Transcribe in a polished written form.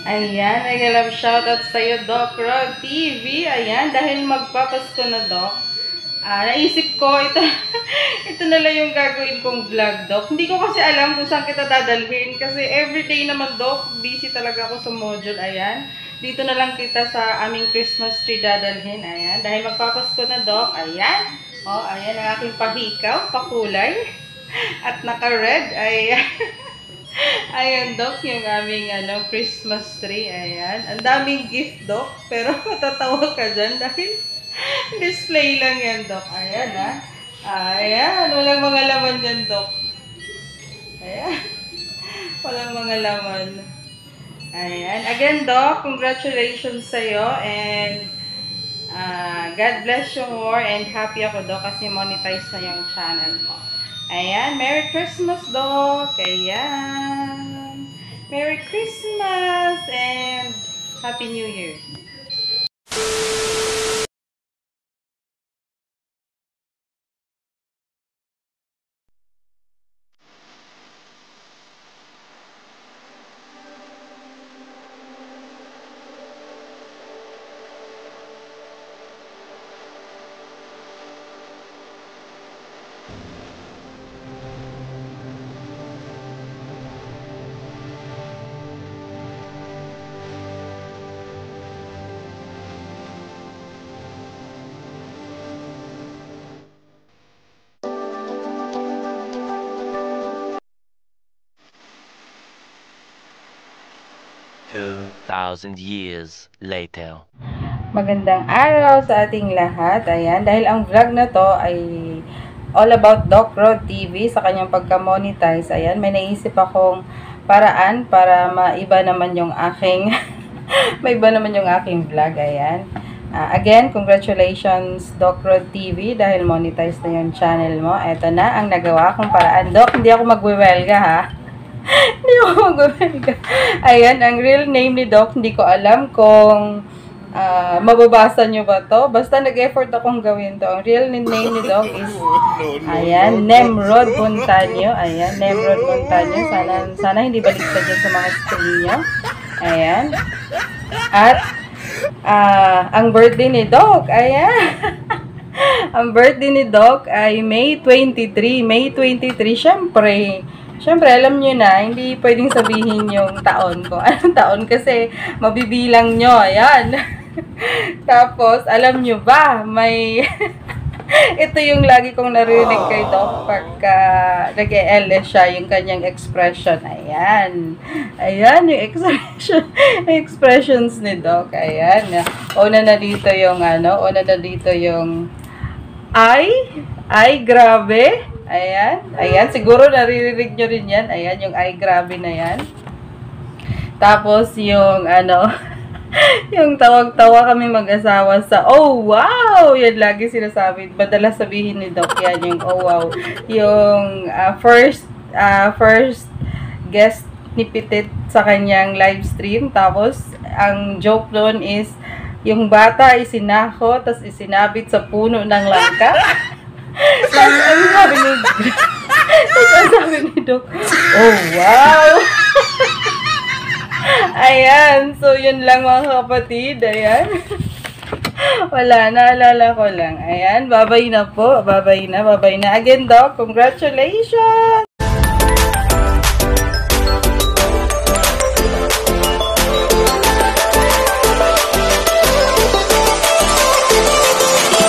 Ayan, mega love shoutout sa'yo, Doc Rod TV. Ayan, dahil magpapasko na, Doc. Naisip ko, ito, ito na lang yung gagawin kong vlog, Doc. Hindi ko kasi alam kung saan kita dadalhin. Kasi everyday naman, Doc, busy talaga ako sa module. Ayan, dito na lang kita sa aming Christmas tree dadalhin. Ayan, dahil magpapasko na, Doc. Ayan, ayan ang aking pahikaw, pakulay. At naka-red. Ayan. Ayan, Doc, yung aming Christmas tree. Ayan. Ang daming gift, Doc. Pero matatawa ka dyan dahil display lang yan, Doc. Ayan, ha. Ayan. Walang mga laman dyan, Doc. Ayan. Walang mga laman. Ayan. Again, Doc, congratulations sa'yo. And God bless you more. And happy ako, Doc, kasi monetize na yung channel mo. Ayan, Merry Christmas, Doc! Ayan! Merry Christmas and Happy New Year! 2,000 years later. Magandang araw sa ating lahat. Ayan, dahil ang vlog na to ay all about Doc Rod TV sa kanyang pagka-monetize. Ayan, may naisip akong paraan para maiba naman yung aking maiba naman yung aking vlog. Ayan. Again, congratulations Doc Rod TV dahil monetize na yung channel mo. Ito na ang nagawa kong paraan. Doc, hindi ako magwewelga ha. Hindi ako magwewelga. Ayan, ang real name ni Doc, hindi ko alam kung mababasa nyo ba to? Basta nag-effort akong gawin to. Ang real name ni Doc is ayan, Nemrod Montaño. Ayan, Nemrod Montaño. Sana hindi baliktad dyan sa mga screen nyo. Ayan. At ang birthday ni Doc, ayan. Ang birthday ni Doc ay May 23. May 23, Siyempre, alam nyo na, hindi pwedeng sabihin yung taon ko. Anong taon? Kasi mabibilang nyo. Ayan. Tapos, alam nyo ba, may ito yung lagi kong narinig kay Doc pagka nag-e-LS siya, yung kanyang expression. Ayan. Ayan, yung expressions ni Doc. Ayan. Una na dito yung ay, grabe. Ayan. Ayan, siguro naririnig nyo rin yan. Ayan, yung ay, grabe na yan. Tapos, yung yung tawag-tawa kami mag-asawa sa oh wow, yan lagi sinasabi, madalas sabihin ni Doc yan, yung oh wow, yung first guest ni Pitit sa kanyang live stream. Tapos ang joke doon is yung bata isinako tapos isinabit sa puno ng langka. Tapos ang sabi ni Doc, oh wow. Ayan, so yun lang mga kapatid. Ayan. Wala, naalala ko lang. Ayan, babay na po. Babay na. Again, Doc, congratulations!